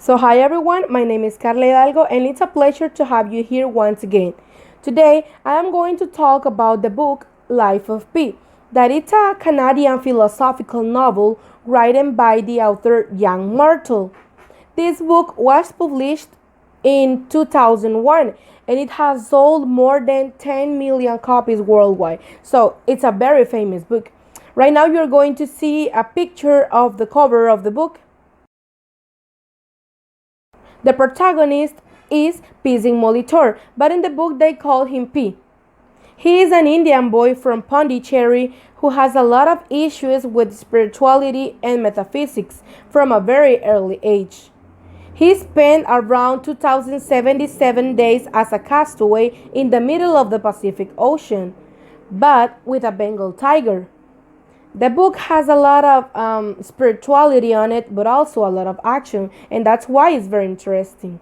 So, hi everyone, my name is Carla Hidalgo, and it's a pleasure to have you here once again. Today, I am going to talk about the book Life of Pi, that it's a Canadian philosophical novel written by the author Yann Martel. This book was published in 2001 and it has sold more than 10 million copies worldwide. So, it's a very famous book. Right now, you're going to see a picture of the cover of the book. The protagonist is Pising Molitor, but in the book they call him P. He is an Indian boy from Pondicherry who has a lot of issues with spirituality and metaphysics from a very early age. He spent around 2077 days as a castaway in the middle of the Pacific Ocean, but with a Bengal tiger. The book has a lot of spirituality on it, but also a lot of action, and that's why it's very interesting.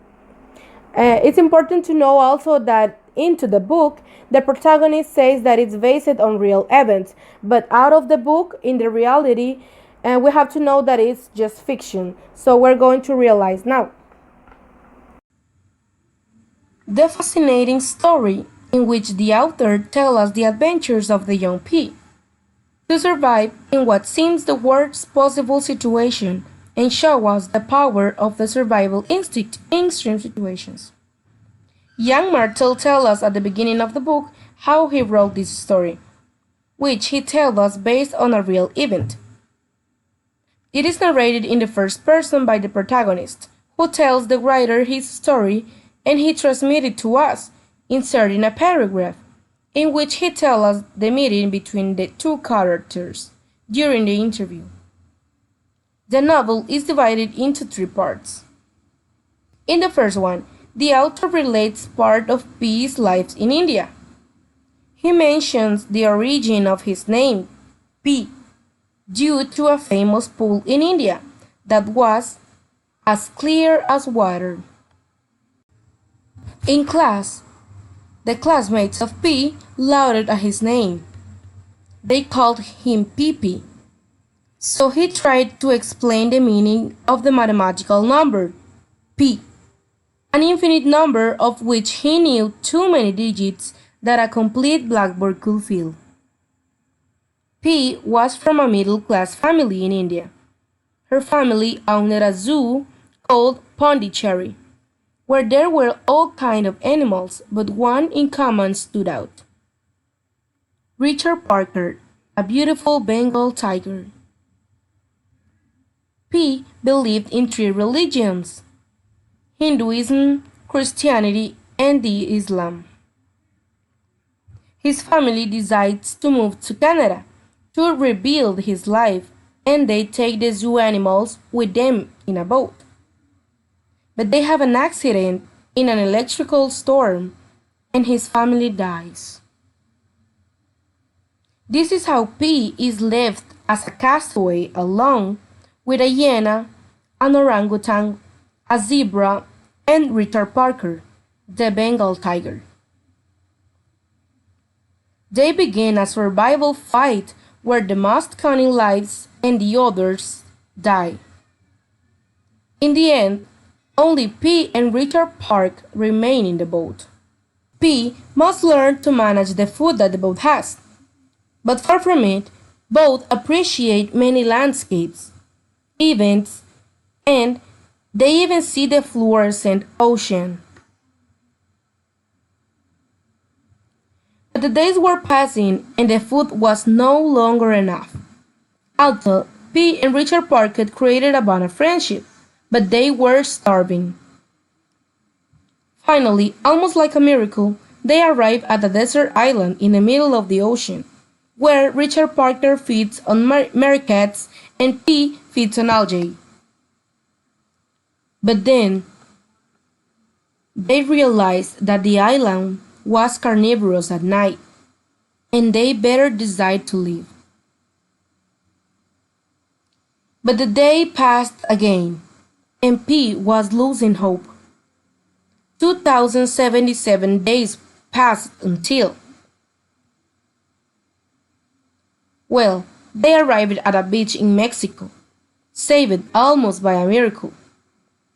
It's important to know also that into the book, the protagonist says that it's based on real events, but out of the book, in the reality, we have to know that it's just fiction. So we're going to realize now. The fascinating story in which the author tells us the adventures of the young P to survive in what seems the worst possible situation and show us the power of the survival instinct in extreme situations. Young Martel tells us at the beginning of the book how he wrote this story, which he tells us based on a real event. It is narrated in the first person by the protagonist, who tells the writer his story and he transmits it to us, inserting a paragraph in which he tells us the meeting between the two characters during the interview. The novel is divided into three parts. In the first one, the author relates part of P's life in India. He mentions the origin of his name, P, due to a famous pool in India that was as clear as water. In class, the classmates of P lauded at his name. They called him Pee. So he tried to explain the meaning of the mathematical number, P, an infinite number of which he knew too many digits that a complete blackboard could fill. P was from a middle-class family in India. Her family owned a zoo called Pondicherry, where there were all kinds of animals, but one in common stood out. Richard Parker, a beautiful Bengal tiger. P believed in three religions: Hinduism, Christianity, and the Islam. His family decides to move to Canada to rebuild his life, and they take the zoo animals with them in a boat. But they have an accident in an electrical storm, and his family dies. This is how P is left as a castaway alone with a hyena, an orangutan, a zebra, and Richard Parker, the Bengal tiger. They begin a survival fight where the most cunning lives and the others die. In the end, only P and Richard Park remain in the boat. P must learn to manage the food that the boat has, but far from it, both appreciate many landscapes, events, and they even see the fluorescent ocean. But the days were passing and the food was no longer enough. Although P and Richard Parker created a bond of friendship, but they were starving. Finally, almost like a miracle, they arrive at a desert island in the middle of the ocean, where Richard Parker feeds on meerkats and P feeds on algae. But then, they realized that the island was carnivorous at night, and they better decide to leave. But the day passed again, and P was losing hope. 2077 days passed until, well, they arrived at a beach in Mexico, saved almost by a miracle.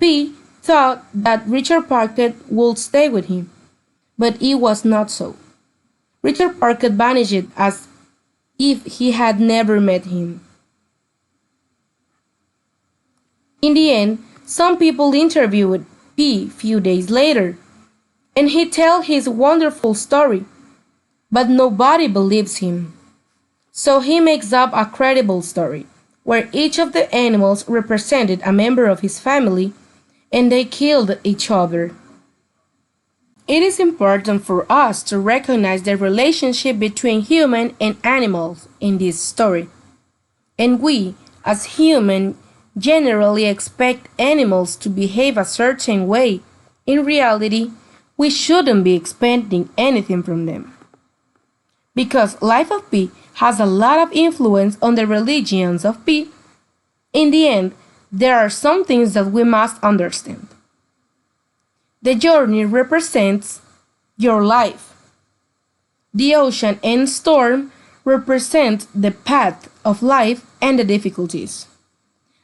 P thought that Richard Parker would stay with him, but it was not so. Richard Parker vanished as if he had never met him. In the end, some people interviewed P few days later, and he tells his wonderful story, but nobody believes him. So he makes up a credible story, where each of the animals represented a member of his family, and they killed each other. It is important for us to recognize the relationship between human and animals in this story. And we, as humans, generally expect animals to behave a certain way. In reality, we shouldn't be expecting anything from them. Because Life of Pi has a lot of influence on the religions of Pi, in the end, there are some things that we must understand. The journey represents your life. The ocean and storm represent the path of life and the difficulties.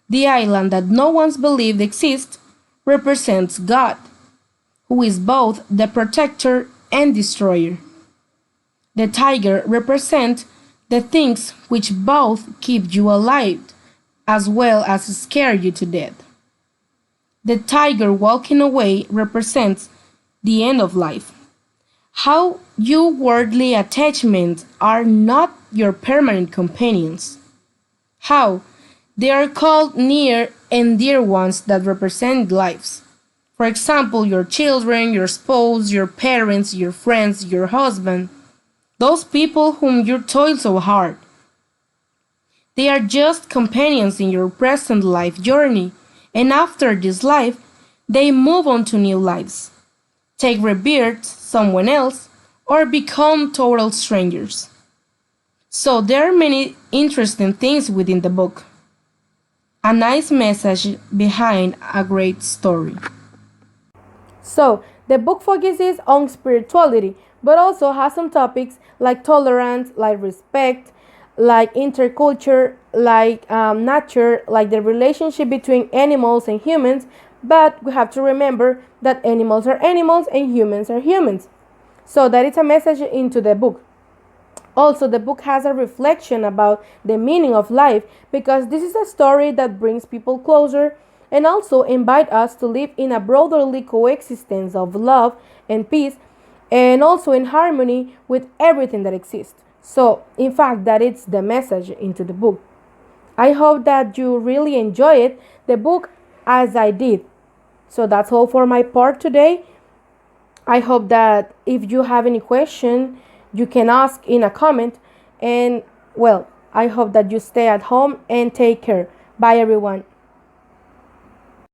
The island that no one's believed exists represents God, who is both the protector and destroyer. The tiger represents the things which both keep you alive as well as scare you to death. The tiger walking away represents the end of life. How your worldly attachments are not your permanent companions. How they are called near and dear ones that represent lives. For example, your children, your spouse, your parents, your friends, your husband, those people whom you toil so hard. They are just companions in your present life journey, and after this life, they move on to new lives, take rebirth someone else, or become total strangers. So there are many interesting things within the book. A nice message behind a great story. So, the book focuses on spirituality, but also has some topics like tolerance, like respect, like interculture, like nature, like the relationship between animals and humans. But we have to remember that animals are animals and humans are humans. So that is a message into the book. Also, the book has a reflection about the meaning of life because this is a story that brings people closer and also invite us to live in a brotherly coexistence of love and peace and also in harmony with everything that exists. So, in fact, that is the message into the book. I hope that you really enjoy the book as I did. So that's all for my part today. I hope that if you have any question, you can ask in a comment. And well, I hope that you stay at home and take care. Bye, everyone.